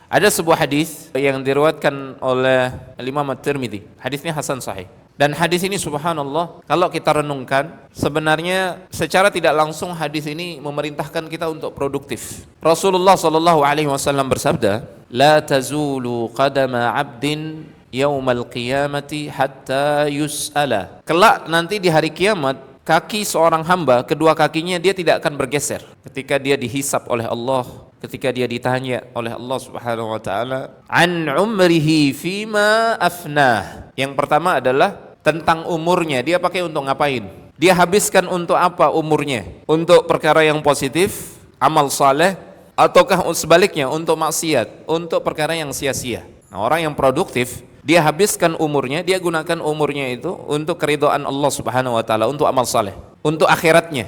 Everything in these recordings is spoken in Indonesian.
Ada sebuah hadis yang diriwayatkan oleh Imam At-Tirmidzi. Hadisnya hasan sahih. Dan hadis ini subhanallah, kalau kita renungkan, sebenarnya secara tidak langsung hadis ini memerintahkan kita untuk produktif. Rasulullah sallallahu alaihi wasallam bersabda, "La tazulu qadama 'abdin yaumal qiyamati hatta yus'ala." Kelak nanti di hari kiamat, kaki seorang hamba, kedua kakinya dia tidak akan bergeser ketika dia dihisab oleh Allah, ketika dia ditanya oleh Allah Subhanahu wa taala an umrihi fima afnah. Yang pertama adalah tentang umurnya, dia pakai untuk ngapain? Dia habiskan untuk apa umurnya? Untuk perkara yang positif, amal saleh, ataukah sebaliknya untuk maksiat, untuk perkara yang sia-sia? Nah, orang yang produktif, dia habiskan umurnya, dia gunakan umurnya itu untuk keridhaan Allah Subhanahu wa taala, untuk amal saleh, untuk akhiratnya.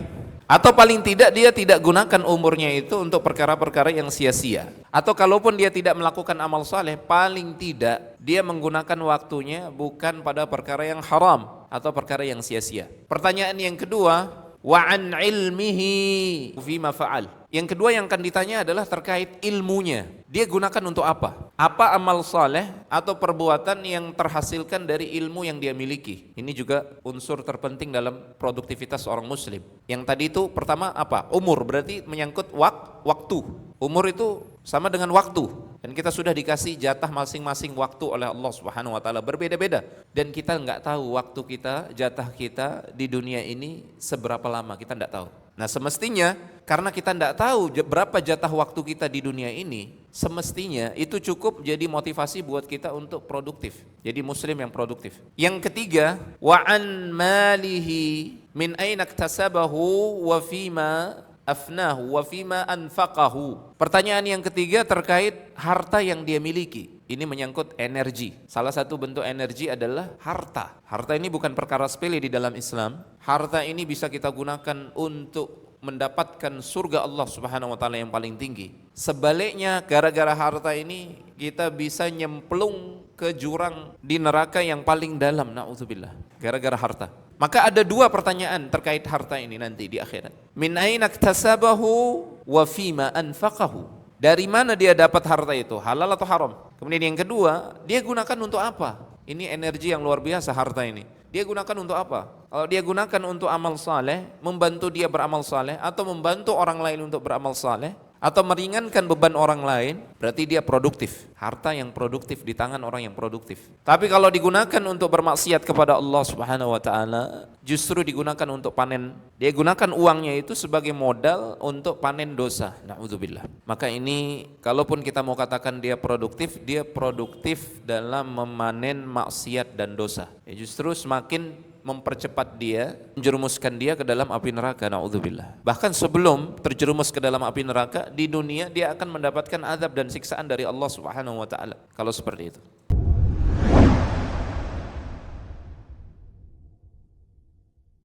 Atau paling tidak dia tidak gunakan umurnya itu untuk perkara-perkara yang sia-sia. Atau kalaupun dia tidak melakukan amal saleh, paling tidak dia menggunakan waktunya bukan pada perkara yang haram atau perkara yang sia-sia. Pertanyaan yang kedua, wa an ilmihi fima fa'al. Yang kedua yang akan ditanya adalah terkait ilmunya. Dia gunakan untuk apa? Apa amal saleh atau perbuatan yang terhasilkan dari ilmu yang dia miliki? Ini juga unsur terpenting dalam produktivitas seorang muslim. Yang tadi itu pertama apa? Umur, berarti menyangkut waktu. Umur itu sama dengan waktu. Dan kita sudah dikasih jatah masing-masing waktu oleh Allah Subhanahu wa taala, berbeda-beda. Dan kita enggak tahu waktu kita, jatah kita di dunia ini seberapa lama, kita enggak tahu. Nah, semestinya karena kita tidak tahu berapa jatah waktu kita di dunia ini, semestinya itu cukup jadi motivasi buat kita untuk produktif. Jadi muslim yang produktif. Yang ketiga, wa an malihi min aina iktasabahu wa fima afnahu wa fima anfaqahu. Pertanyaan yang ketiga terkait harta yang dia miliki. Ini menyangkut energi. Salah satu bentuk energi adalah harta. Harta ini bukan perkara sepele di dalam Islam. Harta ini bisa kita gunakan untuk mendapatkan surga Allah Subhanahu wa taala yang paling tinggi. Sebaliknya, gara-gara harta ini kita bisa nyemplung ke jurang di neraka yang paling dalam, naudzubillah. Gara-gara harta. Maka ada dua pertanyaan terkait harta ini nanti di akhirat. Min aina iktasabahu wa fima anfaqahu. Dari mana dia dapat harta itu? Halal atau haram? Kemudian yang kedua, dia gunakan untuk apa? Ini energi yang luar biasa harta ini. Dia gunakan untuk apa? Kalau dia gunakan untuk amal saleh, membantu dia beramal saleh, atau membantu orang lain untuk beramal saleh, atau meringankan beban orang lain, berarti dia produktif. Harta yang produktif di tangan orang yang produktif. Tapi kalau digunakan untuk bermaksiat kepada Allah Subhanahu wa taala, justru digunakan untuk panen. Dia gunakan uangnya itu sebagai modal untuk panen dosa. Na'udzubillah. Maka ini kalaupun kita mau katakan dia produktif dalam memanen maksiat dan dosa. Ya, justru semakin mempercepat dia, menjerumuskan dia ke dalam api neraka, naudzubillah. Bahkan sebelum terjerumus ke dalam api neraka, di dunia dia akan mendapatkan azab dan siksaan dari Allah Subhanahu wa taala kalau seperti itu.